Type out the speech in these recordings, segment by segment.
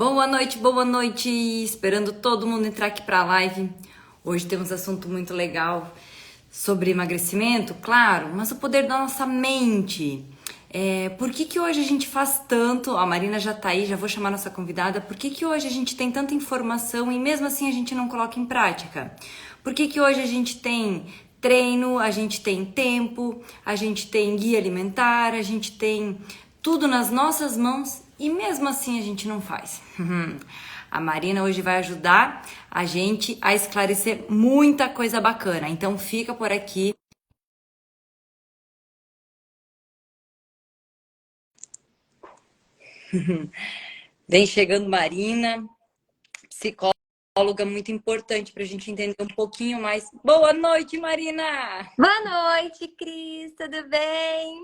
Boa noite! Esperando todo mundo entrar aqui para a live. Hoje temos um assunto muito legal sobre emagrecimento, claro, mas o poder da nossa mente. Por que hoje a gente faz tanto? A Marina já tá aí, já vou chamar nossa convidada. Por que hoje a gente tem tanta informação e mesmo assim a gente não coloca em prática? Por que hoje a gente tem treino, a gente tem tempo, a gente tem guia alimentar, a gente tem tudo nas nossas mãos e mesmo assim a gente não faz? A Marina hoje vai ajudar a gente a esclarecer muita coisa bacana. Então fica por aqui. Vem chegando Marina, psicóloga muito importante para a gente entender um pouquinho mais. Boa noite, Marina! Boa noite, Cris, tudo bem?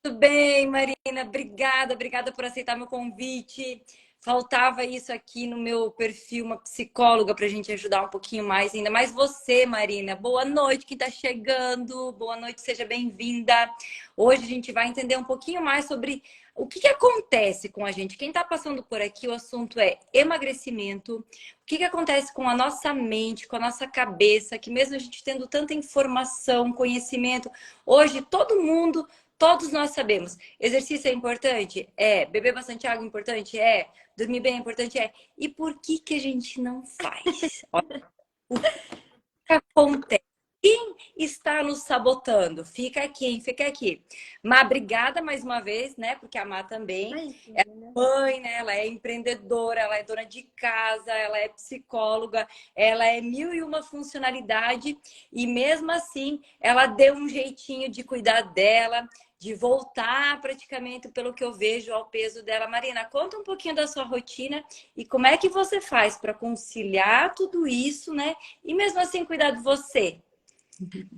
Tudo bem, Marina? Obrigada por aceitar meu convite. Faltava isso aqui no meu perfil, uma psicóloga para a gente ajudar um pouquinho mais, ainda mais você, Marina. Boa noite, que está chegando. Boa noite, seja bem-vinda. Hoje a gente vai entender um pouquinho mais sobre o que acontece com a gente. Quem está passando por aqui, o assunto é emagrecimento. O que acontece com a nossa mente, com a nossa cabeça, que mesmo a gente tendo tanta informação, conhecimento, hoje todo mundo, todos nós sabemos, exercício é importante? É. Beber bastante água é importante? É. Dormir bem é importante? É. E por que a gente não faz? Olha, o que acontece? Quem está nos sabotando? Fica aqui, hein? Fica aqui. Má, obrigada mais uma vez, né? Porque a Má também é Imagina. mãe, né? Ela é empreendedora, ela é dona de casa, ela é psicóloga, ela é mil e uma funcionalidade e mesmo assim ela deu um jeitinho de cuidar dela, de voltar praticamente, pelo que eu vejo, ao peso dela. Marina, conta um pouquinho da sua rotina e como é que você faz para conciliar tudo isso, né? E mesmo assim cuidar de você.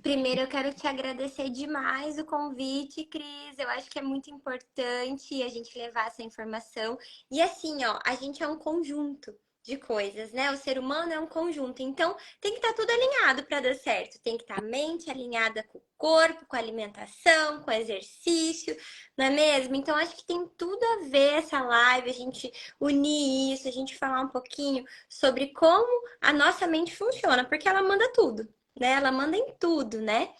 Primeiro, eu quero te agradecer demais o convite, Cris. Eu acho que é muito importante a gente levar essa informação. E assim, ó, a gente é um conjunto de coisas, né? O ser humano é um conjunto. Então, tem que estar tudo alinhado para dar certo. Tem que estar a mente alinhada com o corpo, com a alimentação, com o exercício, não é mesmo? Então, acho que tem tudo a ver essa live, a gente unir isso, a gente falar um pouquinho sobre como a nossa mente funciona, porque ela manda tudo, né? Ela manda em tudo, né?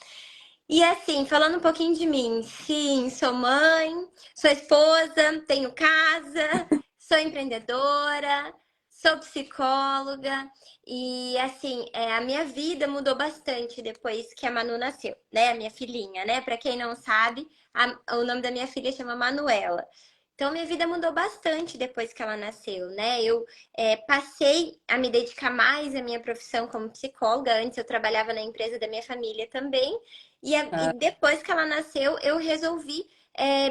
E assim, falando um pouquinho de mim, sim, sou mãe, sou esposa, tenho casa, sou empreendedora, sou psicóloga e assim, a minha vida mudou bastante depois que a Manu nasceu, né? A minha filhinha, né? Para quem não sabe, o nome da minha filha chama Manuela. Então, minha vida mudou bastante depois que ela nasceu, né? Eu passei a me dedicar mais à minha profissão como psicóloga. Antes eu trabalhava na empresa da minha família também. E depois que ela nasceu, eu resolvi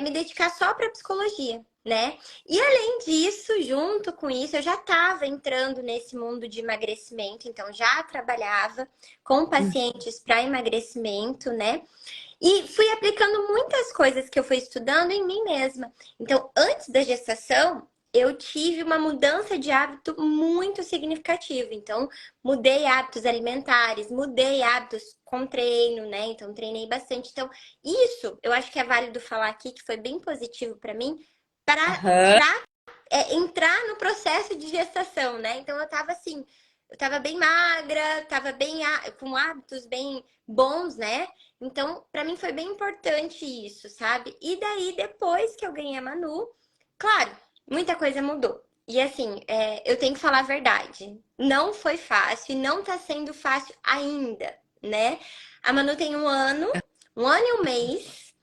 me dedicar só para psicologia, né? E além disso, junto com isso, eu já estava entrando nesse mundo de emagrecimento, então já trabalhava com pacientes para emagrecimento, né? E fui aplicando muitas coisas que eu fui estudando em mim mesma. Então, antes da gestação, eu tive uma mudança de hábito muito significativa. Então, mudei hábitos alimentares, mudei hábitos com treino, né? Então, treinei bastante. Então, isso eu acho que é válido falar aqui, que foi bem positivo para mim, para Aham. entrar no processo de gestação, né? Então, eu tava assim, eu tava bem magra, tava bem com hábitos bem bons, né? Então, para mim foi bem importante isso, sabe? E daí, depois que eu ganhei a Manu, claro, muita coisa mudou. E assim, eu tenho que falar a verdade. Não foi fácil e não tá sendo fácil ainda, né? A Manu tem um ano e um mês.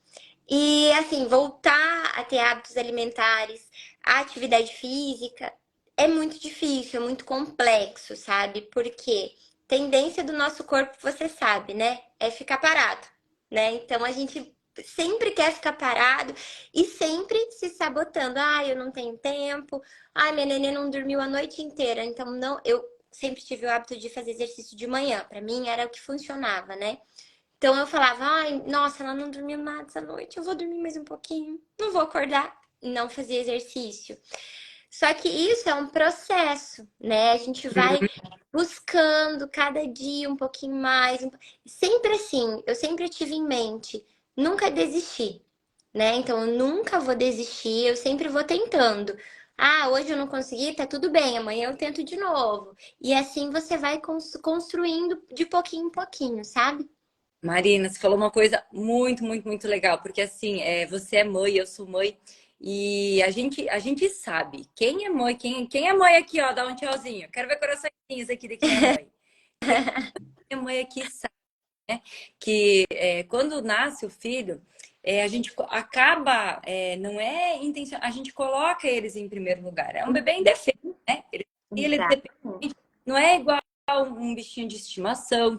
E assim, voltar a ter hábitos alimentares, a atividade física, é muito difícil, é muito complexo, sabe? Porque tendência do nosso corpo, você sabe, né? É ficar parado, né? Então a gente sempre quer ficar parado e sempre se sabotando. Ah, eu não tenho tempo. Ah, minha neném não dormiu a noite inteira. Então não, eu sempre tive o hábito de fazer exercício de manhã. Para mim era o que funcionava, né? Então eu falava, ai, nossa, ela não dormiu nada essa noite, eu vou dormir mais um pouquinho, não vou acordar, não fazia exercício. Só que isso é um processo, né? A gente vai buscando cada dia um pouquinho mais. Sempre assim, eu sempre tive em mente, nunca desistir, né? Então eu nunca vou desistir, eu sempre vou tentando. Ah, hoje eu não consegui, tá tudo bem, amanhã eu tento de novo. E assim você vai construindo de pouquinho em pouquinho, sabe? Marina, você falou uma coisa muito, muito, muito legal, porque assim, você é mãe, eu sou mãe, e a gente sabe quem é mãe, quem é mãe aqui, ó, dá um tchauzinho. Quero ver coraçõezinhos aqui de quem é mãe. Quem é mãe aqui sabe, né? Que quando nasce o filho, a gente acaba, não é intenção, a gente coloca eles em primeiro lugar. É um bebê indefeso, né? Ele depende, Exatamente. não é igual um bichinho de estimação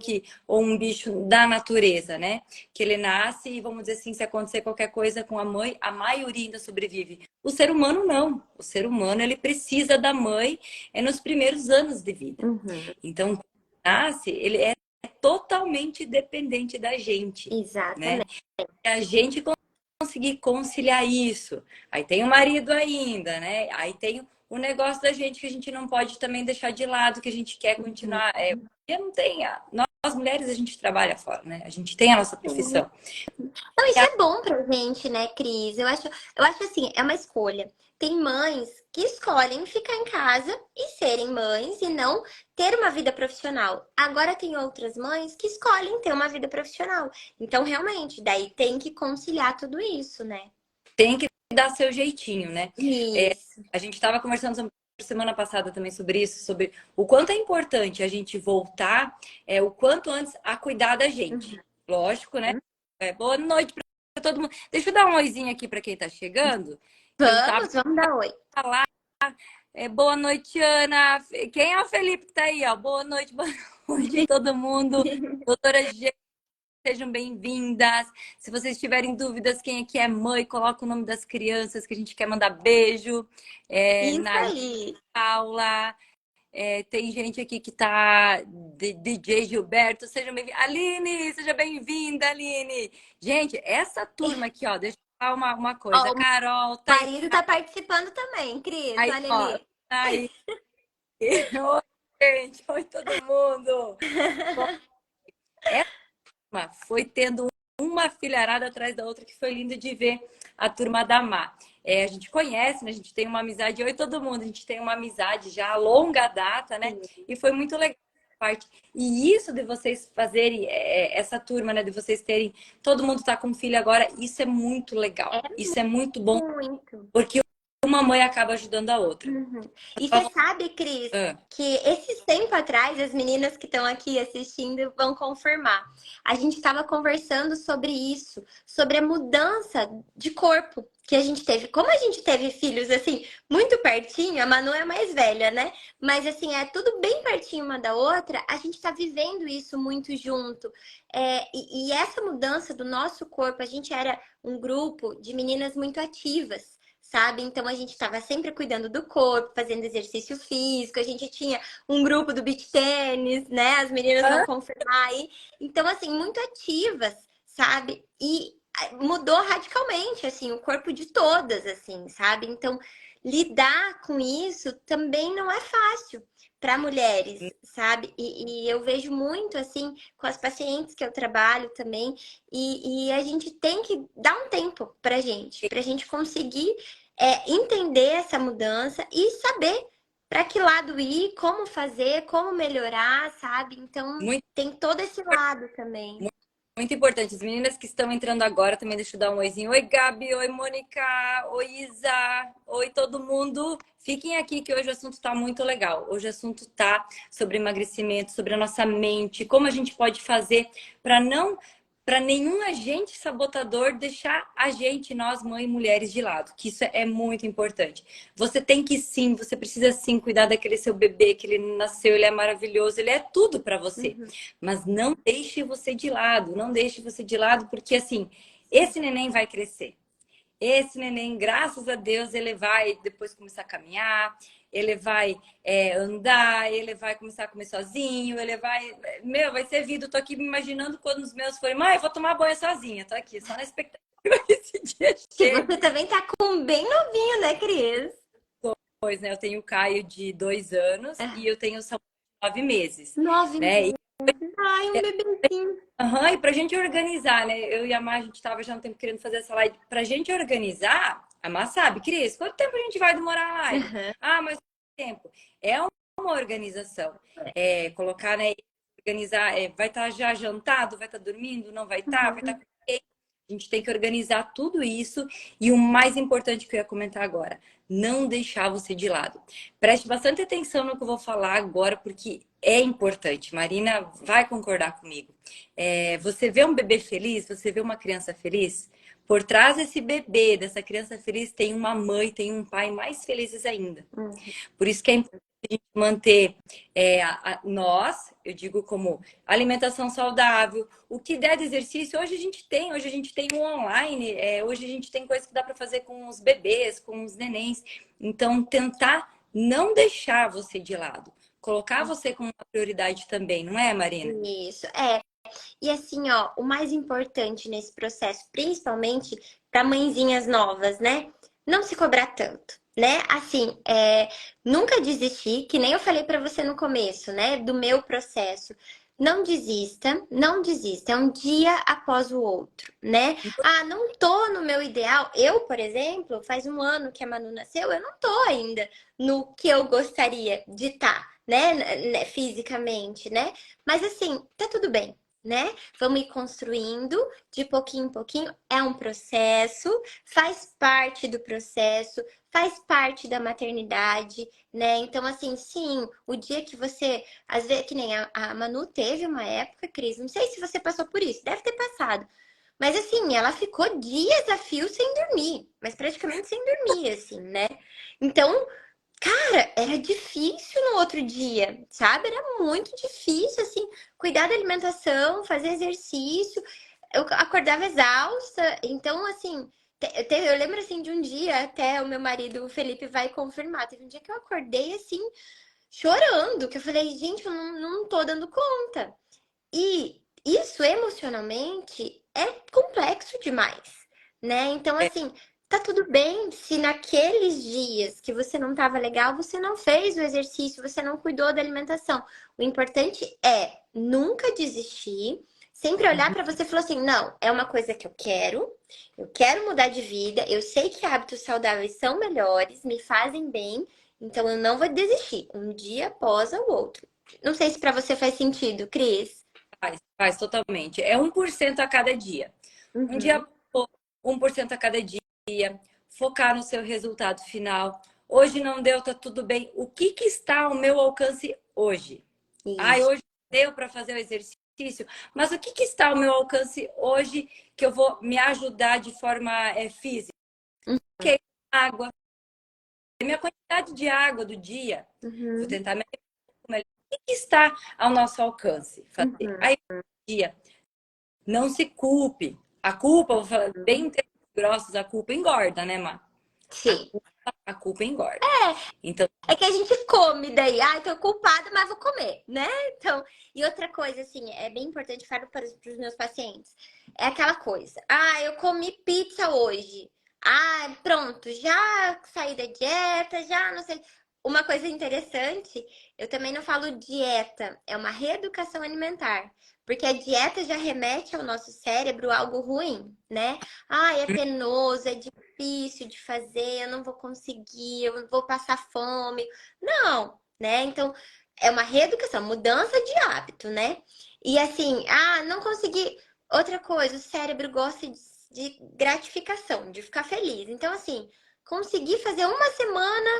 ou um bicho da natureza, né? Que ele nasce e, vamos dizer assim, se acontecer qualquer coisa com a mãe, a maioria ainda sobrevive. O ser humano não. O ser humano, ele precisa da mãe nos primeiros anos de vida. Uhum, Então, quando nasce, ele é totalmente dependente da gente, né? exatamente. E a gente conseguir conciliar isso. Aí tem o marido ainda, né? Aí tem o negócio da gente que a gente não pode também deixar de lado, que a gente quer continuar. Porque não tem. Nós mulheres, a gente trabalha fora, né? A gente tem a nossa Uhum. profissão. Não, isso é bom pra gente, né, Cris? Eu acho assim, é uma escolha. Tem mães que escolhem ficar em casa e serem mães e não ter uma vida profissional. Agora tem outras mães que escolhem ter uma vida profissional. Então, realmente, daí tem que conciliar tudo isso, né? Tem que dar seu jeitinho, né? Isso. A gente estava conversando semana passada também sobre isso, sobre o quanto é importante a gente voltar o quanto antes a cuidar da gente. Uhum. Lógico, né? Boa noite para todo mundo. Deixa eu dar um oizinho aqui para quem está chegando, que eu tava Vamos dar oi. lá. Boa noite, Ana. Quem é o Felipe que tá aí, ó? Boa noite, todo mundo. Doutora G, sejam bem-vindas. Se vocês tiverem dúvidas, quem aqui é mãe, coloca o nome das crianças que a gente quer mandar beijo. Isso Na aí. Paula, tem gente aqui que tá DJ Gilberto, sejam bem-vindos. Aline, seja bem-vinda, Aline. Gente, essa turma aqui, ó, deixa eu falar uma coisa. Ó, A o Carol, tá marido tá participando também, Cris. aí, Olha ó. ali. Tá aí. Oi, gente. Oi, todo mundo. Bom, foi tendo uma filharada atrás da outra que foi lindo de ver a turma da Mar. A gente conhece, né? A gente tem uma amizade. Oi, todo mundo. A gente tem uma amizade já a longa data, né? E foi muito legal essa parte. E isso de vocês fazerem essa turma, né? De vocês terem. Todo mundo tá com filho agora. Isso é muito É legal. Isso é muito bom, muito. porque uma mãe acaba ajudando a outra. Uhum. E você sabe, Cris, Ah, que esses tempo atrás, as meninas que estão aqui assistindo vão confirmar. A gente estava conversando sobre isso, sobre a mudança de corpo que a gente teve. Como a gente teve filhos assim, muito pertinho, a Manu é mais velha, né? Mas assim, é tudo bem pertinho uma da outra, a gente está vivendo isso muito junto. E essa mudança do nosso corpo, a gente era um grupo de meninas muito ativas, sabe? Então a gente estava sempre cuidando do corpo, fazendo exercício físico, a gente tinha um grupo do beach tênis, né? As meninas vão ah, confirmar aí. Então, assim, muito ativas, sabe? E mudou radicalmente, assim, o corpo de todas, assim, sabe? Então, lidar com isso também não é fácil para mulheres, sabe? E eu vejo muito, assim, com as pacientes que eu trabalho também, e a gente tem que dar um tempo pra gente conseguir entender essa mudança e saber para que lado ir, como fazer, como melhorar, sabe? Então, muito tem todo esse lado também. Muito importante. As meninas que estão entrando agora também, deixa eu dar um oizinho. Oi, Gabi. Oi, Mônica. Oi, Isa. Oi, todo mundo. Fiquem aqui que hoje o assunto está muito legal. Hoje o assunto está sobre emagrecimento, sobre a nossa mente, como a gente pode fazer para nenhum agente sabotador deixar a gente, nós, mãe e mulheres, de lado, que isso é muito importante. Você tem que sim, você precisa sim cuidar daquele seu bebê, que ele nasceu, ele é maravilhoso, ele é tudo para você. Uhum. Mas não deixe você de lado, não deixe você de lado, porque assim, esse neném vai crescer. Esse neném, graças a Deus, ele vai depois começar a caminhar, ele vai andar, ele vai começar a comer sozinho, ele vai. Meu, vai ser vida. Eu tô aqui me imaginando quando os meus forem, mãe, eu vou tomar banho sozinha. Tô aqui, só na expectativa que esse dia Que chegue. você também tá com um bem novinho, né, Cris? Pois, né? Eu tenho o Caio de 2 anos e É. eu tenho o Samuel de 9 meses, 9 meses. né? Ai, um bebezinho. E pra gente organizar, né? Eu e a Mar, a gente tava já há um tempo querendo fazer essa live. Pra gente organizar, Mas sabe, Cris, quanto tempo a gente vai demorar a live? Aham. Ah, mas quanto tempo? É uma organização. É, colocar, né? Organizar, vai estar já jantado, vai estar dormindo, não vai estar, vai estar Uhum. com quem? A gente tem que organizar tudo isso. E o mais importante que eu ia comentar agora, não deixar você de lado. Preste bastante atenção no que eu vou falar agora, porque é importante. Marina vai concordar comigo. Você vê um bebê feliz, você vê uma criança feliz, por trás desse bebê, dessa criança feliz, tem uma mãe, tem um pai mais felizes ainda. Uhum. Por isso que é importante a gente manter nós, eu digo como alimentação saudável, o que der de exercício, hoje a gente tem um online, hoje a gente tem coisa que dá para fazer com os bebês, com os nenéns. Então, tentar não deixar você de lado, colocar você como uma prioridade também, não é, Marina? Isso, é. E assim, ó, o mais importante nesse processo, principalmente para mãezinhas novas, né? Não se cobrar tanto, né? Assim, nunca desistir, que nem eu falei para você no começo, né? Do meu processo. Não desista, não desista. É um dia após o outro, né? Ah, não tô no meu ideal. Eu, por exemplo, faz um ano que a Manu nasceu, eu não tô ainda no que eu gostaria de estar, né? Fisicamente, né? Mas assim, tá tudo bem, né? Vamos ir construindo de pouquinho em pouquinho. É um processo, faz parte do processo, faz parte da maternidade, né? Então, assim, sim, o dia que você. Às vezes, que nem a Manu teve uma época, Cris, não sei se você passou por isso, deve ter passado. Mas assim, ela ficou dias a fio sem dormir, mas praticamente sem dormir, assim, né? Então, cara, era difícil no outro dia, sabe? Era muito difícil, assim, cuidar da alimentação, fazer exercício. Eu acordava exausta, então, assim, eu lembro, assim, de um dia, até o meu marido, o Felipe, vai confirmar. Teve um dia que eu acordei, assim, chorando, que eu falei, gente, eu não tô dando conta. E isso emocionalmente é complexo demais, né? Então, assim, tá tudo bem se naqueles dias que você não tava legal, você não fez o exercício, você não cuidou da alimentação. O importante é nunca desistir, sempre olhar para você e falar assim: não, é uma coisa que eu quero mudar de vida, eu sei que hábitos saudáveis são melhores, me fazem bem, então eu não vou desistir, um dia após o outro. Não sei se para você faz sentido, Cris. Faz totalmente. É 1% a cada dia. Um dia, Uhum. 1% a cada dia. Focar no seu resultado final. Hoje não deu, tá tudo bem. O que que está ao meu alcance hoje? Ai, Isso. hoje deu para fazer o exercício, mas o que que está ao meu alcance hoje que eu vou me ajudar de forma física? Ok, água. Minha quantidade de água do dia. Vou Uhum. tentar me melhor. O que que está ao nosso alcance fazer? Uhum. Aí, dia, não se culpe. A culpa, vou falar bem em termos grossos, a culpa engorda, né, Má? A Sim. culpa, a culpa engorda. Então, É que a gente come daí. Ai, tô culpada, mas vou comer, né? Então, e outra coisa, assim, é bem importante falar para os meus pacientes. É aquela coisa. Ah, eu comi pizza hoje. Ah, pronto, já saí da dieta, já não sei. Uma coisa interessante, eu também não falo dieta, é uma reeducação alimentar. Porque a dieta já remete ao nosso cérebro algo ruim, né? Ah, é penoso, é difícil de fazer, eu não vou conseguir, eu vou passar fome. Não, né? Então, é uma reeducação, mudança de hábito, né? E assim, ah, não consegui. Outra coisa, o cérebro gosta de gratificação, de ficar feliz. Então, assim, conseguir fazer uma semana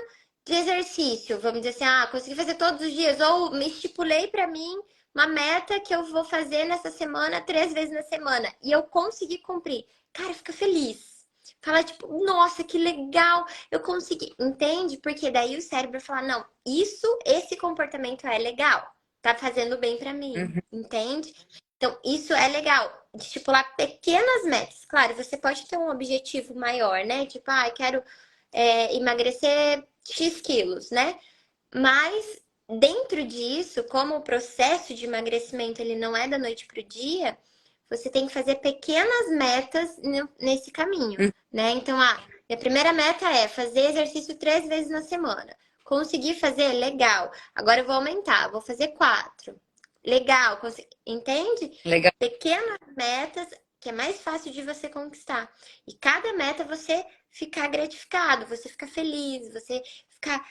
de exercício, vamos dizer assim, ah, consegui fazer todos os dias, ou me estipulei para mim uma meta que eu vou fazer nessa semana, 3 vezes na semana, e eu consegui cumprir. Cara, fica feliz. Fala tipo, nossa, que legal, eu consegui. Entende? Porque daí o cérebro fala, não, esse comportamento é legal, tá fazendo bem pra mim. uhum, Entende? Então, isso é legal. De estipular pequenas metas. Claro, você pode ter um objetivo maior, né? Tipo, ah, eu quero emagrecer X quilos, né? Mas dentro disso, como o processo de emagrecimento ele não é da noite para o dia, você tem que fazer pequenas metas nesse caminho, uhum. né? Então, minha primeira meta é fazer exercício 3 vezes na semana. Consegui fazer? Legal. Agora eu vou aumentar, vou fazer 4. Legal, entende? Legal. Pequenas metas que é mais fácil de você conquistar. E cada meta você ficar gratificado, você ficar feliz, você ficar,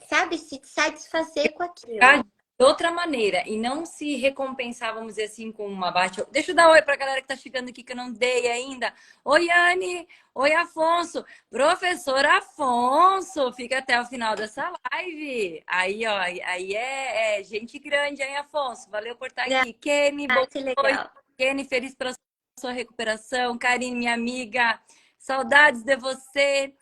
sabe, se satisfazer com Ah, aquilo. de outra maneira e não se recompensar, vamos dizer assim, com uma baixa. Deixa eu dar oi para a galera que tá chegando aqui que eu não dei ainda. Oi, Anne. Oi, Afonso. Professor Afonso, fica até o final dessa live. Aí, ó, aí é gente grande, hein, Afonso? Valeu por estar aqui. Kenny, Ah, boa que noite. legal. Kenny, feliz pela sua recuperação. Karine, minha amiga, saudades de você.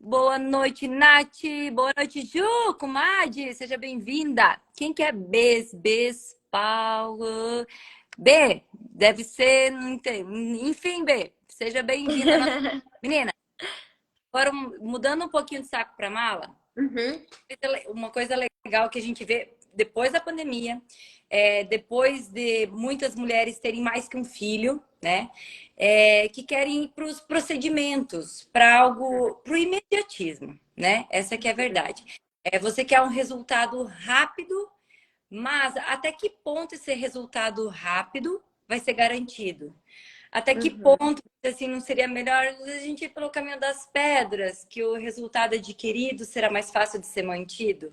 Boa noite, Nath. Boa noite, Ju, comadre. Seja bem-vinda. Quem que é Bes? Bes, Paulo. B, deve ser, não entendo. Enfim, B, seja bem-vinda. Menina, agora mudando um pouquinho de saco para mala, Uhum, uma coisa legal que a gente vê depois da pandemia, depois de muitas mulheres terem mais que um filho, né? Que querem ir para os procedimentos, para algo, para o imediatismo, né? Essa que é a verdade. Você quer um resultado rápido, mas até que ponto esse resultado rápido vai ser garantido? Até que uhum, ponto, assim, não seria melhor a gente ir pelo caminho das pedras, que o resultado adquirido será mais fácil de ser mantido?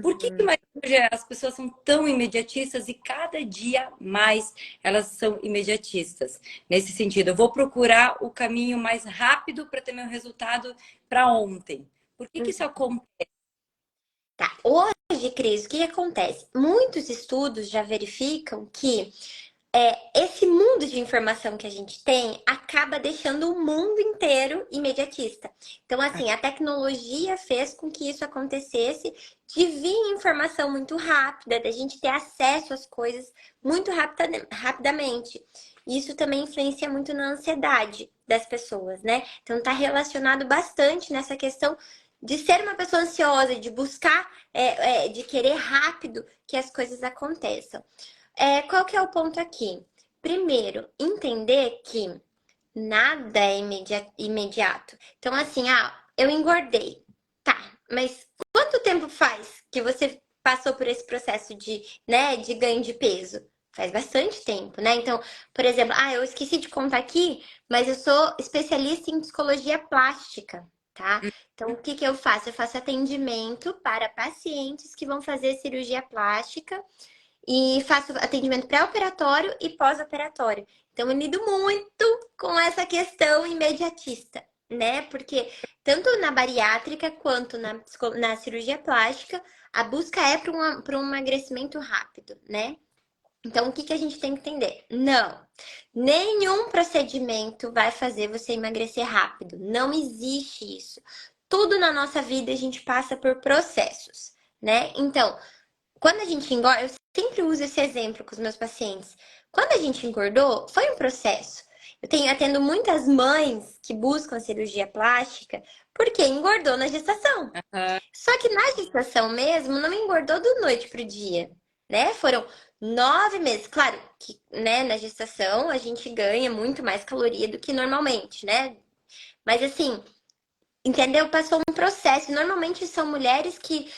Por que uhum. hoje as pessoas são tão imediatistas e cada dia mais elas são imediatistas? Nesse sentido, eu vou procurar o caminho mais rápido para ter meu resultado para ontem. Por que isso acontece? Tá. Hoje, Cris, o que acontece? Muitos estudos já verificam que esse mundo de informação que a gente tem acaba deixando o mundo inteiro imediatista. Então, assim, a tecnologia fez com que isso acontecesse de vir informação muito rápida, da gente ter acesso às coisas muito rapidamente. Isso também influencia muito na ansiedade das pessoas, né? Então, tá relacionado bastante nessa questão de ser uma pessoa ansiosa, de buscar, de querer rápido que as coisas aconteçam. Qual que é o ponto aqui? Primeiro, entender que nada é imediato. Então, assim, eu engordei. Tá, mas quanto tempo faz que você passou por esse processo de ganho de peso? Faz bastante tempo, né? Então, por exemplo, eu esqueci de contar aqui, mas eu sou especialista em psicologia plástica, tá? Então, o que que eu faço? Eu faço atendimento para pacientes que vão fazer cirurgia plástica e faço atendimento pré-operatório e pós-operatório. Então, eu lido muito com essa questão imediatista, né? Porque tanto na bariátrica quanto na cirurgia plástica, a busca é para um emagrecimento rápido, né? Então, o que que a gente tem que entender? Não, nenhum procedimento vai fazer você emagrecer rápido. Não existe isso. Tudo na nossa vida a gente passa por processos, né? Então, quando a gente engorda, eu sempre uso esse exemplo com os meus pacientes. Quando a gente engordou, foi um processo. Atendo muitas mães que buscam cirurgia plástica porque engordou na gestação. Ah, Só que na gestação mesmo, não engordou do noite pro dia, né? Foram 9 meses. Claro que, né, na gestação a gente ganha muito mais caloria do que normalmente, né? Mas assim, entendeu? Passou um processo. Normalmente são mulheres que,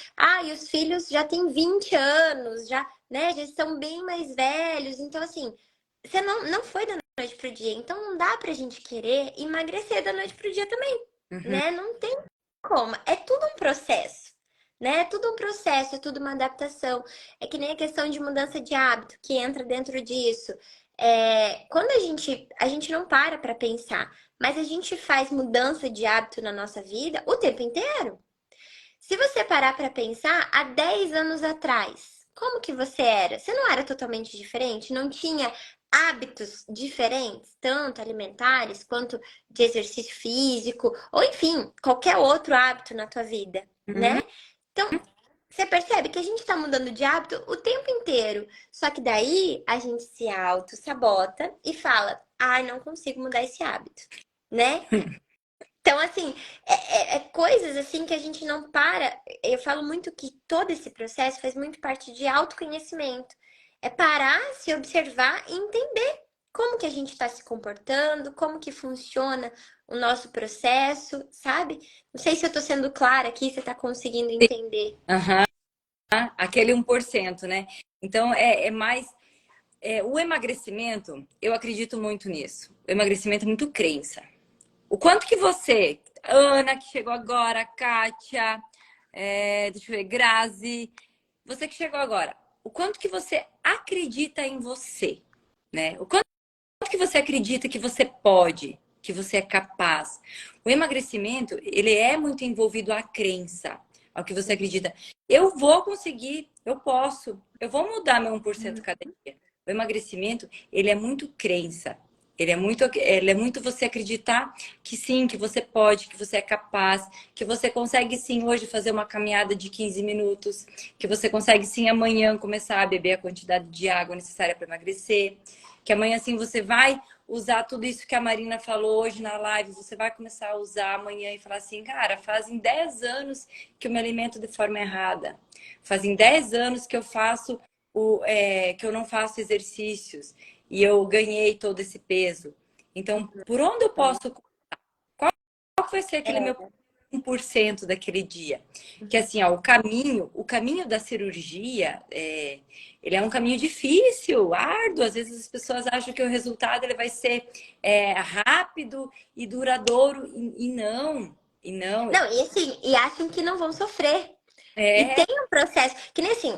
e os filhos já têm 20 anos, já, né, já estão bem mais velhos. Então, assim, você não foi da noite pro dia. Então, não dá pra gente querer emagrecer da noite pro dia também, uhum. né? Não tem como. É tudo um processo. Né? É tudo um processo, é tudo uma adaptação. É que nem a questão de mudança de hábito que entra dentro disso. Quando a gente não para pensar, mas a gente faz mudança de hábito na nossa vida o tempo inteiro. Se você parar para pensar, há 10 anos atrás, como que você era? Você não era totalmente diferente? Não tinha hábitos diferentes, tanto alimentares quanto de exercício físico, ou enfim, qualquer outro hábito na tua vida, Uhum. né? Então, você percebe que a gente está mudando de hábito o tempo inteiro. Só que daí a gente se auto-sabota e fala: não consigo mudar esse hábito, né? Então, assim, é coisas assim que a gente não para. Eu falo muito que todo esse processo faz muito parte de autoconhecimento. É parar, se observar e entender como que a gente está se comportando, como que funciona o nosso processo, sabe? Não sei se eu estou sendo clara aqui, você está conseguindo entender. Aham. Aquele 1%, né? Então, é mais. O emagrecimento, eu acredito muito nisso. O emagrecimento é muito crença. O quanto que você Ana, que chegou agora, a Kátia, deixa eu ver, Grazi. Você que chegou agora, o quanto que você acredita em você, né? O quanto que você acredita que você pode, que você é capaz. O emagrecimento, ele é muito envolvido à crença, ao que você acredita. Eu vou conseguir, eu posso, eu vou mudar meu 1% cada dia. O emagrecimento, ele é muito crença. Ele é muito você acreditar que sim, que você pode, que você é capaz, que você consegue sim hoje fazer uma caminhada de 15 minutos, que você consegue sim amanhã começar a beber a quantidade de água necessária para emagrecer, que amanhã sim você vai usar tudo isso que a Marina falou hoje na live, você vai começar a usar amanhã e falar assim, cara, fazem 10 anos que eu me alimento de forma errada. Fazem 10 anos que eu faço que eu não faço exercícios e eu ganhei todo esse peso. Então, por onde eu posso, qual vai ser aquele meu É. 1% daquele dia? Que assim, ó, o caminho da cirurgia, ele é um caminho difícil, árduo. Às vezes as pessoas acham que o resultado ele vai ser rápido e duradouro, e não, e não. Não, e assim, e acham que não vão sofrer. E É, tem um processo, que nem assim,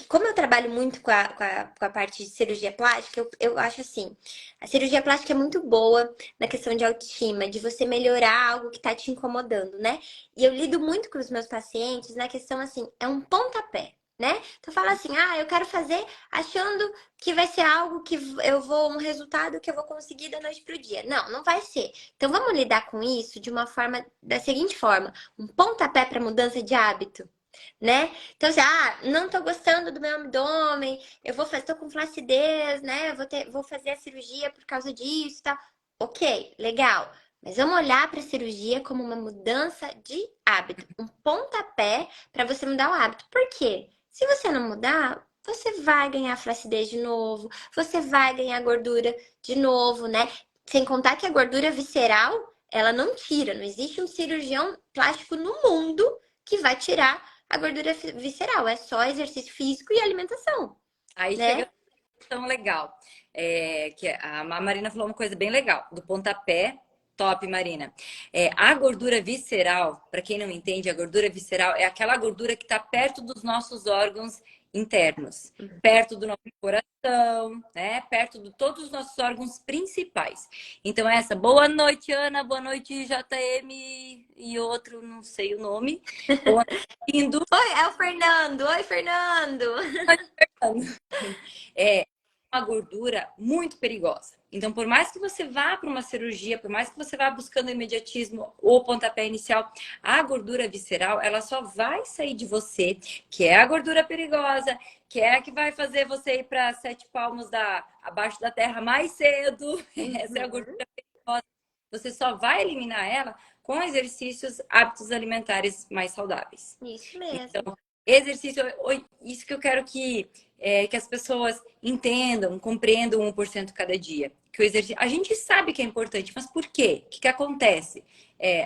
como eu trabalho muito com a parte de cirurgia plástica, eu acho assim, a cirurgia plástica é muito boa na questão de autoestima, de você melhorar algo que tá te incomodando, né? E eu lido muito com os meus pacientes na questão assim, é um pontapé, né? Então fala assim, eu quero fazer achando que vai ser algo que um resultado que eu vou conseguir da noite pro dia. Não, não vai ser. Então vamos lidar com isso de uma forma, da seguinte forma, um pontapé para mudança de hábito, né? Então, assim, não tô gostando do meu abdômen, tô com flacidez, né? Vou fazer a cirurgia por causa disso, tá? Ok, legal. Mas vamos olhar para a cirurgia como uma mudança de hábito, um pontapé para você mudar o hábito. Por quê? Se você não mudar, você vai ganhar flacidez de novo, você vai ganhar gordura de novo, né? Sem contar que a gordura visceral, ela não tira. Não existe um cirurgião plástico no mundo que vai tirar a gordura visceral. É só exercício físico e alimentação, aí chega né? tão legal. Que a Marina falou uma coisa bem legal, do pontapé. Top, Marina. A gordura visceral, para quem não entende, a gordura visceral é aquela gordura que está perto dos nossos órgãos internos, perto do nosso coração, né? Perto de todos os nossos órgãos principais. Então, essa, boa noite, Ana, boa noite, JM e outro, não sei o nome. Boa noite, lindo. Oi, é o Fernando. Oi, Fernando. É uma gordura muito perigosa. Então, por mais que você vá para uma cirurgia, por mais que você vá buscando imediatismo ou pontapé inicial, a gordura visceral, ela só vai sair de você, que é a gordura perigosa, que é a que vai fazer você ir para 7 palmos abaixo da terra mais cedo. Essa é a Uhum. gordura perigosa. Você só vai eliminar ela com exercícios, hábitos alimentares mais saudáveis. Isso mesmo. Então, exercício, isso que eu quero que as pessoas entendam, compreendam 1% cada dia. Que o exercício, a gente sabe que é importante, mas por quê? O que acontece?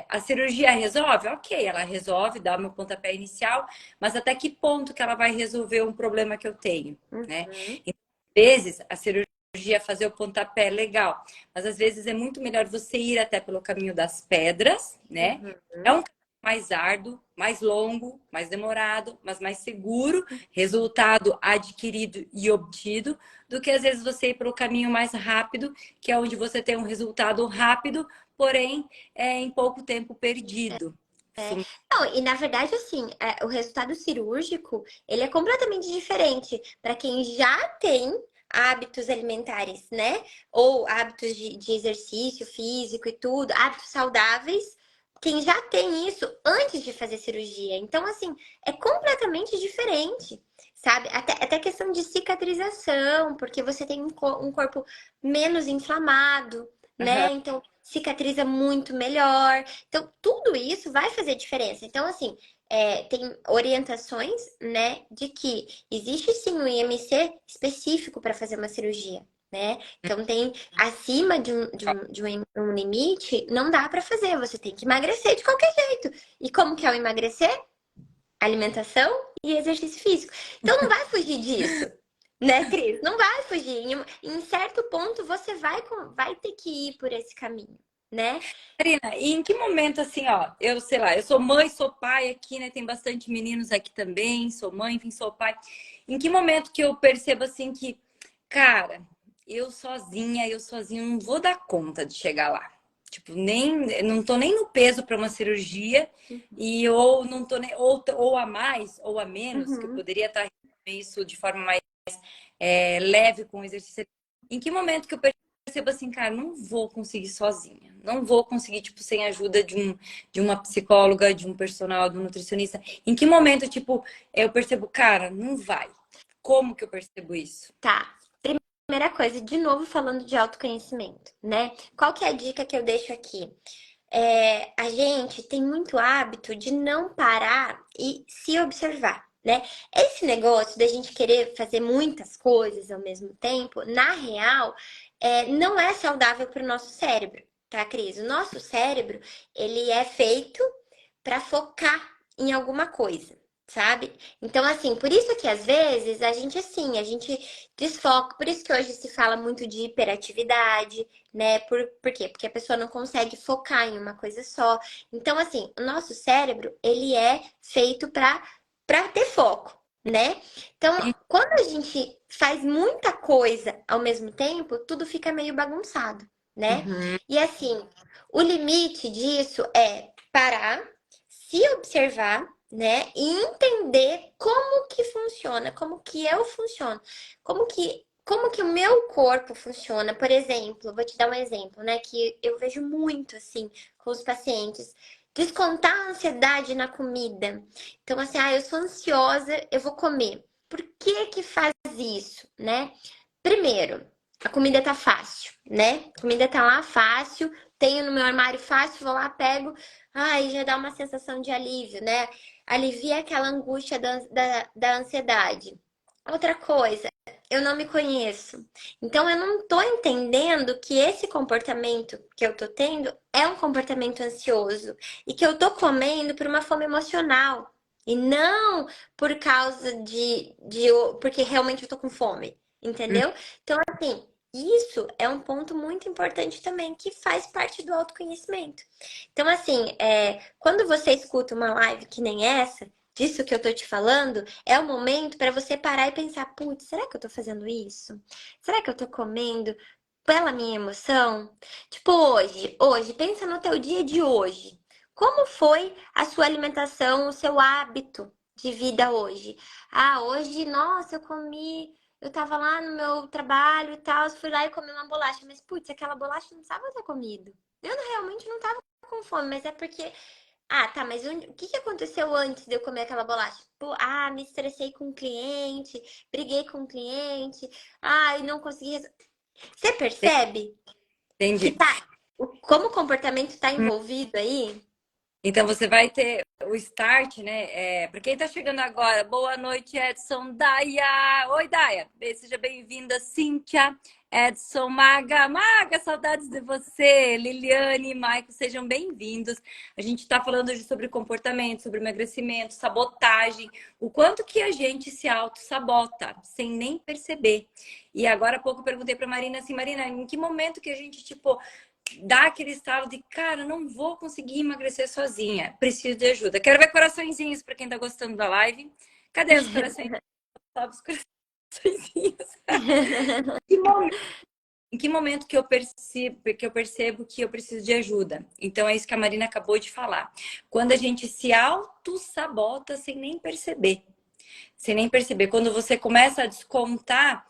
A cirurgia resolve? Ok, ela resolve, dá o meu pontapé inicial, mas até que ponto que ela vai resolver um problema que eu tenho, né? Uhum. Então, às vezes, a cirurgia fazer o pontapé é legal, mas às vezes é muito melhor você ir até pelo caminho das pedras, né? É Uhum. um mais árduo, mais longo, mais demorado, mas mais seguro, resultado adquirido e obtido, do que às vezes você ir pelo caminho mais rápido, que é onde você tem um resultado rápido, porém em pouco tempo perdido. É. Não, e na verdade, assim, o resultado cirúrgico, ele é completamente diferente para quem já tem hábitos alimentares, né? Ou hábitos de exercício físico e tudo, hábitos saudáveis, quem já tem isso antes de fazer cirurgia. Então, assim, é completamente diferente, sabe? Até questão de cicatrização, porque você tem um corpo menos inflamado, Aham. né? Então, cicatriza muito melhor. Então, tudo isso vai fazer diferença. Então, assim, tem orientações, né, de que existe sim um IMC específico para fazer uma cirurgia, né? Então, tem acima de um limite, não dá para fazer. Você tem que emagrecer de qualquer jeito. E como que é o emagrecer? Alimentação e exercício físico. Então, não vai fugir disso. Né, Cris? Não vai fugir. Em certo ponto, você vai ter que ir por esse caminho. né? Marina, e em que momento, assim, ó, eu sei lá, eu sou mãe, sou pai aqui, né? Tem bastante meninos aqui também, sou mãe, enfim, sou pai. Em que momento que eu percebo, assim, que, cara, eu sozinha não vou dar conta de chegar lá. Tipo, nem, não tô nem no peso para uma cirurgia e ou não tô nem, ou a mais ou a menos, que eu Uhum. poderia estar isso de forma mais leve com o exercício. Em que momento que eu percebo assim, cara, não vou conseguir sozinha. Não vou conseguir, tipo, sem a ajuda de uma psicóloga, de um personal, de um nutricionista. Em que momento, tipo, eu percebo, cara, não vai. Como que eu percebo isso? Tá. Primeira coisa, de novo falando de autoconhecimento, né? Qual que é a dica que eu deixo aqui? A gente tem muito hábito de não parar e se observar, né? Esse negócio da gente querer fazer muitas coisas ao mesmo tempo, na real, não é saudável para o nosso cérebro, tá, Cris? O nosso cérebro, ele é feito para focar em alguma coisa, sabe? Então, assim, por isso que às vezes a gente desfoca, por isso que hoje se fala muito de hiperatividade, né? Por quê? Porque a pessoa não consegue focar em uma coisa só. Então, assim, o nosso cérebro, ele é feito para ter foco, né? Então, quando a gente faz muita coisa ao mesmo tempo, tudo fica meio bagunçado, né? Uhum. E assim, o limite disso é parar, se observar, né? E entender como que funciona, como que eu funciono, como que o meu corpo funciona. Por exemplo, vou te dar um exemplo, né? Que eu vejo muito assim com os pacientes. Descontar a ansiedade na comida. Então, assim, eu sou ansiosa, eu vou comer. Por que que faz isso, né? Primeiro, a comida tá fácil, né? A comida tá lá fácil, tenho no meu armário fácil, vou lá, pego, já dá uma sensação de alívio, né? Alivia aquela angústia da ansiedade. Outra coisa, eu não me conheço. Então, eu não tô entendendo que esse comportamento que eu tô tendo é um comportamento ansioso e que eu tô comendo por uma fome emocional e não por causa porque realmente eu tô com fome, entendeu? Então, assim, isso é um ponto muito importante também que faz parte do autoconhecimento. Então, assim, quando você escuta uma live que nem essa, disso que eu tô te falando, é o momento para você parar e pensar: putz, será que eu tô fazendo isso? Será que eu tô comendo pela minha emoção? Tipo, hoje, pensa no teu dia de hoje. Como foi a sua alimentação, o seu hábito de vida hoje? Hoje, nossa, eu tava lá no meu trabalho e tal, fui lá e comi uma bolacha, mas putz, aquela bolacha não precisava ter comido. Realmente não tava com fome, mas é porque. Tá, mas o que que aconteceu antes de eu comer aquela bolacha? Pô, me estressei com o cliente, briguei com o cliente, e não consegui. Você percebe que Entendi. como o comportamento tá envolvido aí? Então você vai ter o start, né? Para quem está chegando agora, boa noite, Edson, Daia. Oi, Daia. Seja bem-vinda, Cíntia, Edson, Maga. Maga, saudades de você. Liliane, Maicon, sejam bem-vindos. A gente está falando hoje sobre comportamento, sobre emagrecimento, sabotagem, o quanto que a gente se auto-sabota sem nem perceber. E agora há pouco eu perguntei para Marina assim, Marina, em que momento que a gente, tipo, dá aquele estalo de, cara, não vou conseguir emagrecer sozinha, preciso de ajuda. Quero ver coraçõezinhos para quem tá gostando da live. Cadê os corações? Sobe os coraçõezinhos. Em que momento que eu percebo que eu preciso de ajuda? Então é isso que a Marina acabou de falar. Quando a gente se auto-sabota sem nem perceber. Sem nem perceber. Quando você começa a descontar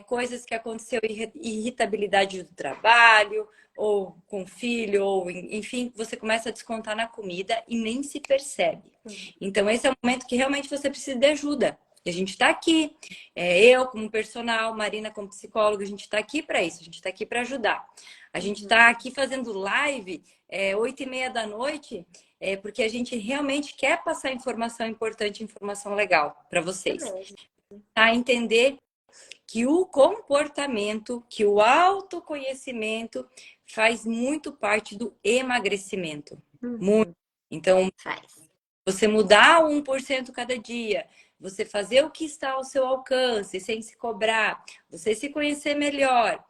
coisas que aconteceu, irritabilidade do trabalho, ou com o filho, ou enfim, você começa a descontar na comida e nem se percebe. Então, esse é o momento que realmente você precisa de ajuda. E a gente está aqui, eu como personal, Marina como psicóloga, a gente está aqui para isso, a gente está aqui para ajudar. A gente está aqui fazendo live 8h30 da noite, porque a gente realmente quer passar informação importante, informação legal para Isso vocês. mesmo. Tá? Entender que o comportamento, que o autoconhecimento faz muito parte do emagrecimento. Muito. Uhum, Então, faz. você mudar 1% cada dia, você fazer o que está ao seu alcance sem se cobrar, você se conhecer melhor,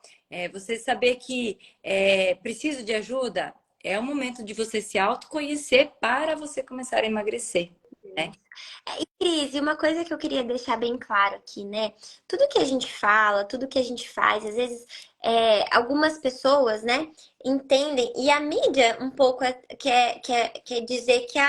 Você saber que preciso de ajuda é o momento de você se autoconhecer para você começar a emagrecer, né? E Cris, e uma coisa que eu queria deixar bem claro aqui, né? Tudo que a gente fala, tudo que a gente faz, às vezes algumas pessoas, né, entendem, e a mídia um pouco quer dizer que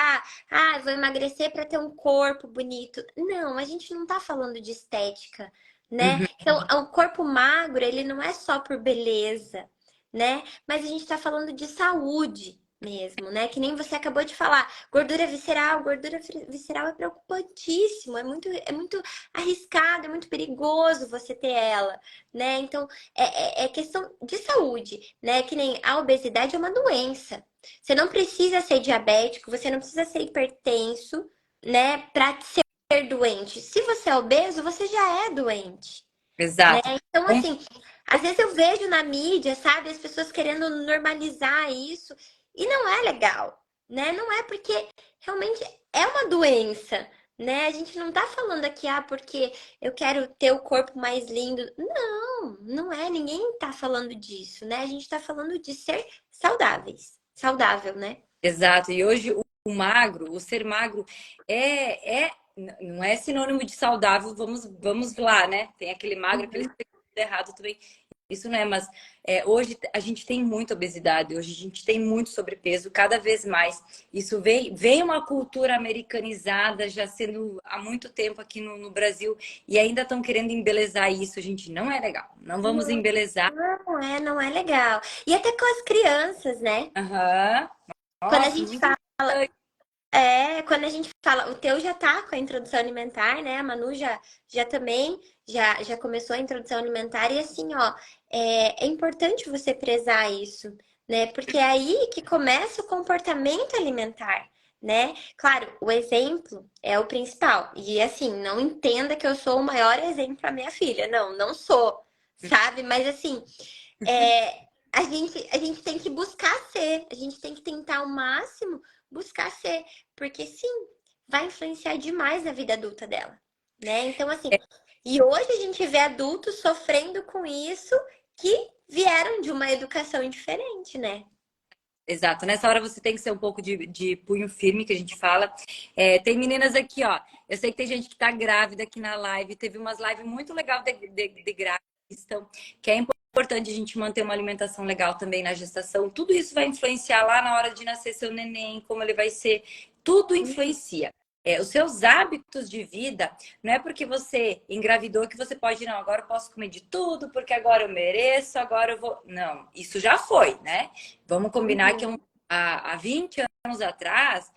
vou emagrecer para ter um corpo bonito. Não, a gente não tá falando de estética, né? Uhum. Então, o corpo magro, ele não é só por beleza, né? Mas a gente tá falando de saúde mesmo, né? Que nem você acabou de falar. Gordura visceral é preocupantíssimo, é muito arriscado, é muito perigoso você ter ela, né? Então, é questão de saúde, né? Que nem a obesidade é uma doença. Você não precisa ser diabético, você não precisa ser hipertenso, né? Pra ser doente. Se você é obeso, você já é doente, né? Exato. Então, assim, às vezes eu vejo na mídia, sabe, as pessoas querendo normalizar isso, e não é legal, né? Não é porque realmente é uma doença, né? A gente não tá falando aqui, porque eu quero ter o corpo mais lindo. Não, não é, ninguém tá falando disso, né? A gente tá falando de ser saudáveis, saudável, né? Exato. E hoje o magro, o ser magro não é sinônimo de saudável, vamos lá, né? Tem aquele magro, aquele errado também. Isso não é, mas hoje a gente tem muita obesidade, hoje a gente tem muito sobrepeso, cada vez mais. Isso vem uma cultura americanizada já sendo há muito tempo aqui no Brasil e ainda estão querendo embelezar isso, gente. Não é legal. Não vamos Não, embelezar. não é legal. E até com as crianças, né? Aham. Quando a Nossa, gente muito fala importante. Quando a gente fala, o teu já tá com a introdução alimentar, né? A Manu já também já começou a introdução alimentar e assim, ó, é importante você prezar isso, né? Porque é aí que começa o comportamento alimentar, né? Claro, o exemplo é o principal. E assim, não entenda que eu sou o maior exemplo para minha filha. Não, não sou, sabe? Mas assim, a gente tem que buscar ser, a gente tem que tentar ao máximo buscar ser, porque sim, vai influenciar demais na vida adulta dela, né? Então, assim, e hoje a gente vê adultos sofrendo com isso que vieram de uma educação diferente, né? Exato. Nessa hora você tem que ser um pouco de punho firme, que a gente fala. Tem meninas aqui, ó. Eu sei que tem gente que tá grávida aqui na live. Teve umas lives muito legal de grávidas, então, que é importante a gente manter uma alimentação legal também na gestação. Tudo isso vai influenciar lá na hora de nascer seu neném, como ele vai ser. Tudo influencia. Os seus hábitos de vida, não é porque você engravidou que você pode, não, agora eu posso comer de tudo, porque agora eu mereço, agora eu vou. Não, isso já foi, né? Vamos combinar que Uhum. há 20 anos atrás,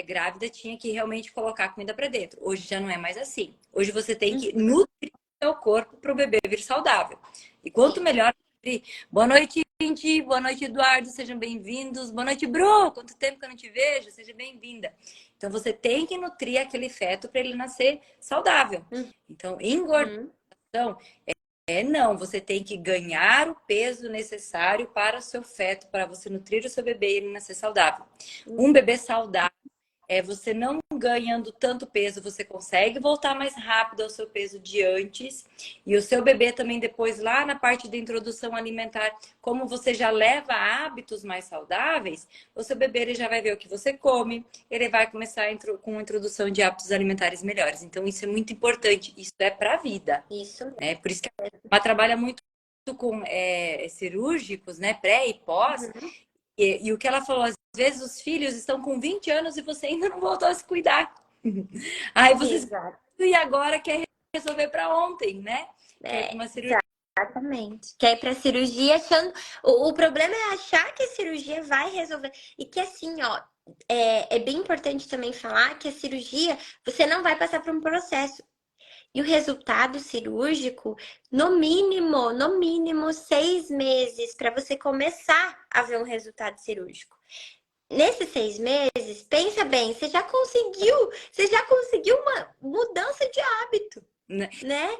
grávida tinha que realmente colocar comida para dentro. Hoje já não é mais assim. Hoje você tem que nutrir o seu corpo para o bebê vir saudável. E quanto Sim. melhor nutrir. Boa noite, Cindy. Boa noite, Eduardo. Sejam bem-vindos. Boa noite, Bru. Quanto tempo que eu não te vejo? Seja bem-vinda. Então você tem que nutrir aquele feto para ele nascer saudável. Então, engordação Uhum. não, você tem que ganhar o peso necessário para o seu feto, para você nutrir o seu bebê e ele nascer saudável. Um bebê saudável você não ganhando tanto peso, você consegue voltar mais rápido ao seu peso de antes. E o seu bebê também depois, lá na parte da introdução alimentar, como você já leva hábitos mais saudáveis, o seu bebê ele já vai ver o que você come, ele vai começar com a introdução de hábitos alimentares melhores. Então, isso é muito importante. Isso é para a vida, Isso né? Por isso que ela trabalha muito com cirúrgicos, né? Pré e pós. mesmo. E o que ela falou, às vezes os filhos estão com 20 anos e você ainda não voltou a se cuidar. Aí você se Exato. e agora quer resolver para ontem, né? Quer ir para É, uma cirurgia. exatamente. Quer ir pra cirurgia achando. O problema é achar que a cirurgia vai resolver. E que assim, ó, é bem importante também falar que a cirurgia, você não vai passar por um processo. E o resultado cirúrgico, no mínimo 6 meses para você começar a ver um resultado cirúrgico. Nesses 6 meses, pensa bem, você já conseguiu uma mudança de hábito, Né? né?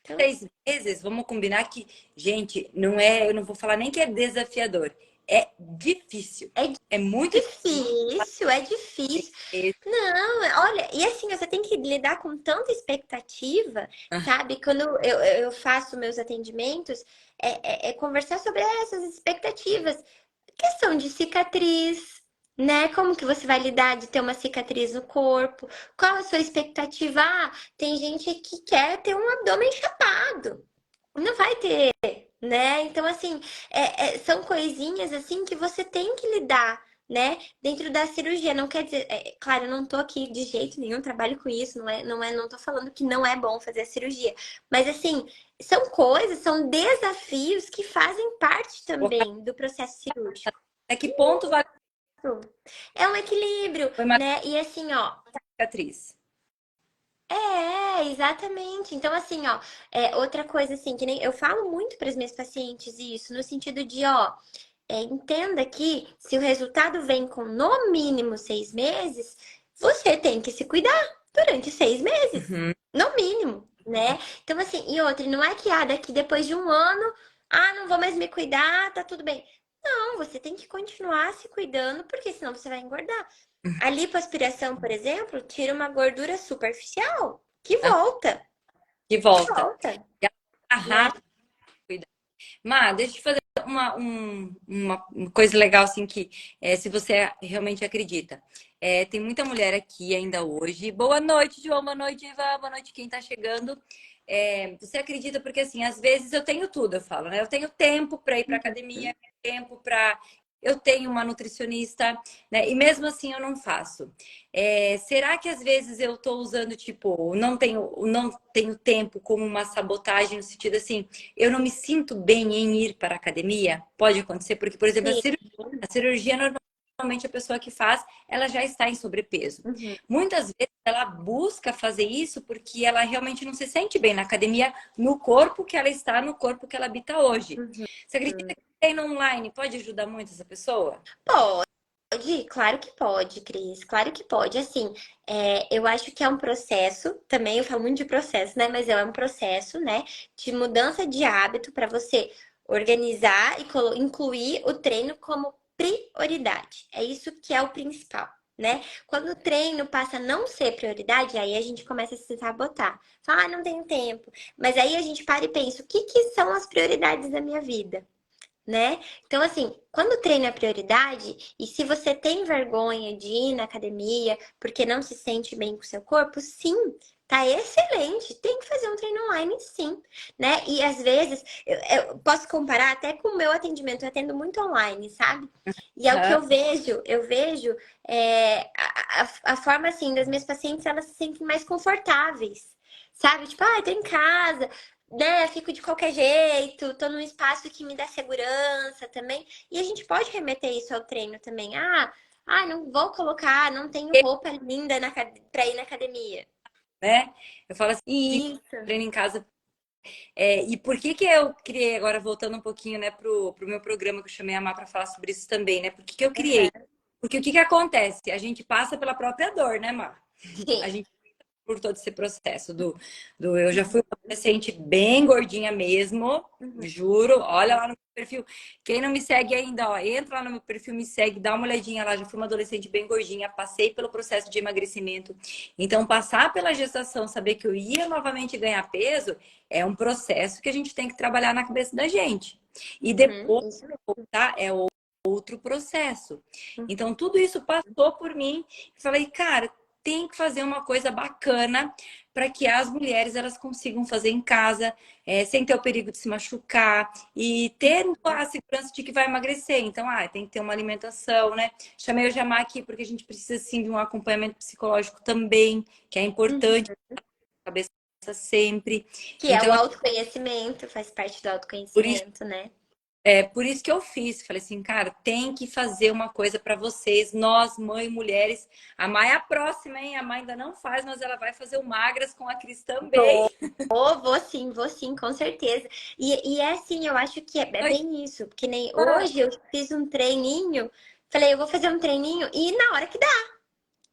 Então, 6 meses, vamos combinar que, gente, eu não vou falar nem que é desafiador. é difícil. É É muito difícil, é difícil. difícil. Não, olha, e assim, você tem que lidar com tanta expectativa, Ah, sabe? Quando eu faço meus atendimentos, é conversar sobre essas expectativas. Questão de cicatriz, né? Como que você vai lidar de ter uma cicatriz no corpo? Qual a sua expectativa? Ah, tem gente que quer ter um abdômen chapado. Não vai ter, né? Então, assim, são coisinhas assim que você tem que lidar, né? Dentro da cirurgia. Não quer dizer, claro, eu não tô aqui de jeito nenhum, trabalho com isso, não tô falando que não é bom fazer a cirurgia. Mas assim, são coisas, são desafios que fazem parte também do processo cirúrgico. até que ponto vai É um equilíbrio, foi uma né? E assim, ó, cicatriz? exatamente. Então, assim, ó, outra coisa assim, que nem eu falo muito para as minhas pacientes isso, no sentido de, ó, entenda que se o resultado vem com no mínimo 6 meses, você tem que se cuidar durante 6 meses, Uhum. no mínimo, né? Então, assim, e outra, não é que daqui depois de um ano, não vou mais me cuidar, tá tudo bem. Não, você tem que continuar se cuidando, porque senão você vai engordar. A lipoaspiração, por exemplo, tira uma gordura superficial que Ah, volta, que que volta. volta, E ela né? rápido. Má, deixa eu te fazer uma coisa legal, assim, que se você realmente acredita. Tem muita mulher aqui ainda hoje. Boa noite, João. Boa noite, Iva. Boa noite, quem tá chegando. Você acredita, porque assim, às vezes eu tenho tudo, eu falo, né? Eu tenho tempo para ir para academia, tempo para. Eu tenho uma nutricionista, né? E mesmo assim eu não faço. Será que às vezes eu tô usando, tipo, não tenho tempo como uma sabotagem, no sentido assim, eu não me sinto bem em ir para a academia? Pode acontecer, porque, por exemplo, Sim. a cirurgia normalmente a pessoa que faz, ela já está em sobrepeso. Uhum. Muitas vezes ela busca fazer isso porque ela realmente não se sente bem na academia, no corpo que ela está, no corpo que ela habita hoje. Uhum. Você acredita que treino online pode ajudar muito essa pessoa? Pode, claro que pode, Cris, claro que pode. Assim, eu acho que é um processo, também eu falo muito de processo, né? Mas é um processo, né, de mudança de hábito para você organizar e incluir o treino como prioridade. É isso que é o principal, né? Quando o treino passa a não ser prioridade, aí a gente começa a se sabotar. Fala, não tenho tempo. Mas aí a gente para e pensa, o que que são as prioridades da minha vida? Né? Então, assim, quando o treino é prioridade, e se você tem vergonha de ir na academia porque não se sente bem com o seu corpo, sim, tá excelente. Tem que fazer um treino online, sim, né? E às vezes, eu posso comparar até com o meu atendimento, eu atendo muito online, sabe? E é o que Aham. eu vejo a forma, assim, das minhas pacientes, elas se sentem mais confortáveis. Sabe? Tipo, tô em casa, né, fico de qualquer jeito, tô num espaço que me dá segurança também. E a gente pode remeter isso ao treino também. Não vou colocar, não tenho roupa linda pra ir na academia. Né? Eu falo assim, Isso. treino em casa. E por que que eu criei, agora voltando um pouquinho, né, pro meu programa que eu chamei a Má para falar sobre isso também, né? Por que que eu criei? Aham. Porque o que que acontece? A gente passa pela própria dor, né, Má? A Sim. gente por todo esse processo do eu já fui uma adolescente bem gordinha mesmo, Uhum. juro. Olha lá no meu perfil. Quem não me segue ainda, ó, entra lá no meu perfil, me segue, dá uma olhadinha lá. Já fui uma adolescente bem gordinha, passei pelo processo de emagrecimento. Então, passar pela gestação, saber que eu ia novamente ganhar peso, é um processo que a gente tem que trabalhar na cabeça da gente. E depois, Isso mesmo. tá? É outro processo. Uhum. Então, tudo isso passou por mim. Falei, cara, tem que fazer uma coisa bacana para que as mulheres elas consigam fazer em casa, sem ter o perigo de se machucar e ter a segurança de que vai emagrecer. Então, tem que ter uma alimentação, né? Chamei o Jamar aqui porque a gente precisa sim de um acompanhamento psicológico também, que é importante, Uhum. cabeça sempre. Que é o Então, autoconhecimento, faz parte do por isso autoconhecimento, né? por isso que eu fiz. Falei assim, cara, tem que fazer uma coisa para vocês, nós, mãe, mulheres. A Mai é a próxima, hein? A Mai ainda não faz, mas ela vai fazer o Magras com a Cris também. Vou sim, com certeza. E é assim, eu acho que é Oi, bem isso, porque nem ah, hoje eu fiz um treininho, falei, eu vou fazer um treininho e na hora que dá,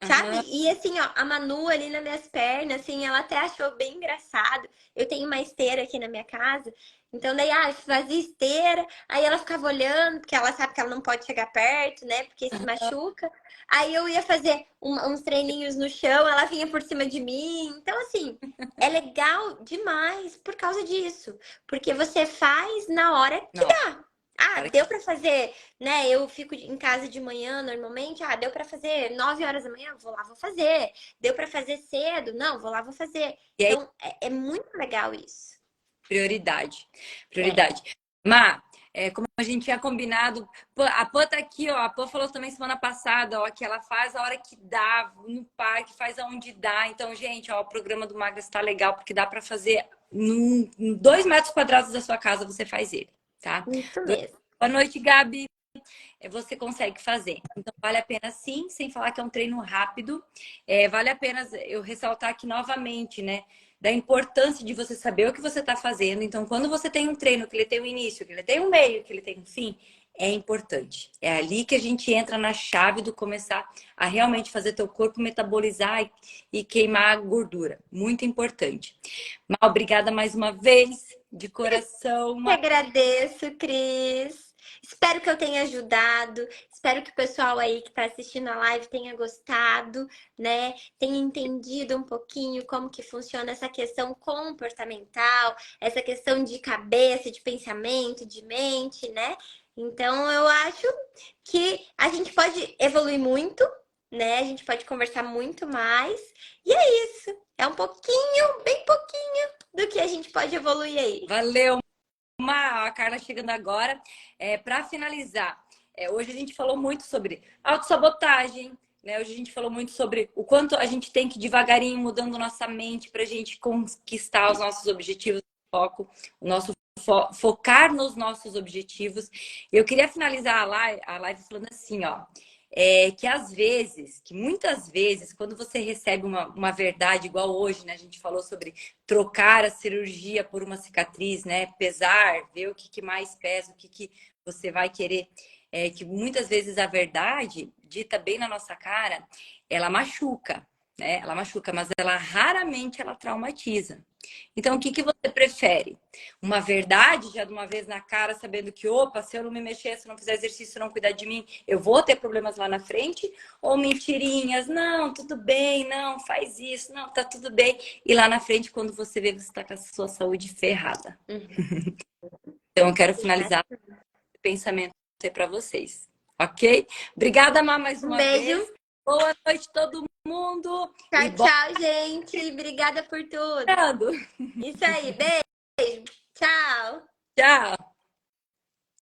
sabe? aham, E assim, ó, a Manu ali nas minhas pernas, assim, ela até achou bem engraçado. Eu tenho uma esteira aqui na minha casa Então, daí, fazia esteira, aí ela ficava olhando, porque ela sabe que ela não pode chegar perto, né? Porque se machuca. Aí eu ia fazer uns treininhos no chão, ela vinha por cima de mim. Então, assim, é legal demais por causa disso. Porque você faz na hora que Não, dá. para Deu que... pra fazer, né? Eu fico em casa de manhã normalmente. Deu pra fazer 9 horas da manhã, vou lá, vou fazer. Deu pra fazer cedo? Não, vou lá, vou fazer. E aí, Então, é muito legal isso. prioridade. É. Prioridade. Má, como a gente tinha combinado, a Pô tá aqui, ó. A Pô falou também semana passada, ó, que ela faz a hora que dá, no parque, faz aonde dá. Então, gente, ó, o programa do Magra está legal, porque dá para fazer em 2 metros quadrados da sua casa, você faz ele, tá? Isso mesmo. Boa noite, Gabi. Você consegue fazer. Então, vale a pena sim, sem falar que é um treino rápido. Vale a pena eu ressaltar aqui novamente, né? Da importância de você saber o que você está fazendo. Então, quando você tem um treino que ele tem um início, que ele tem um meio, que ele tem um fim, é importante. É ali que a gente entra na chave do começar a realmente fazer teu corpo metabolizar e queimar a gordura. Muito importante. Mal, obrigada mais uma vez, de coração. Eu agradeço, Cris. Espero que eu tenha ajudado. Espero que o pessoal aí que está assistindo a live tenha gostado, né? Tenha entendido um pouquinho como que funciona essa questão comportamental, essa questão de cabeça, de pensamento, de mente, né? Então, eu acho que a gente pode evoluir muito, né? A gente pode conversar muito mais. E é isso. É um pouquinho, bem pouquinho do que a gente pode evoluir aí. Valeu, a Carla chegando agora. Para finalizar, hoje a gente falou muito sobre autossabotagem, né? Hoje a gente falou muito sobre o quanto a gente tem que devagarinho mudando nossa mente para a gente conquistar os nossos objetivos, foco, o nosso focar nos nossos objetivos. Eu queria finalizar a live falando assim, ó. Que às vezes, que muitas vezes, quando você recebe uma verdade, igual hoje, né? A gente falou sobre trocar a cirurgia por uma cicatriz, né? Pesar, ver o que mais pesa, o que você vai querer. Que muitas vezes a verdade, dita bem na nossa cara, ela machuca, né? Ela machuca, mas ela raramente ela traumatiza. Então, o que você prefere? Uma verdade já de uma vez na cara, sabendo que, opa, se eu não me mexer, se eu não fizer exercício, se eu não cuidar de mim, eu vou ter problemas lá na frente? Ou mentirinhas, não, tudo bem, não, faz isso, não, tá tudo bem. E lá na frente, quando você vê, você tá com a sua saúde ferrada. Então, eu quero finalizar o pensamento aí para vocês, ok? Obrigada, Má, mais Um uma beijo. vez. Boa noite, todo mundo. E Tchau, bora! tchau, gente. Obrigada por tudo. Isso aí. Beijo. Tchau. Tchau!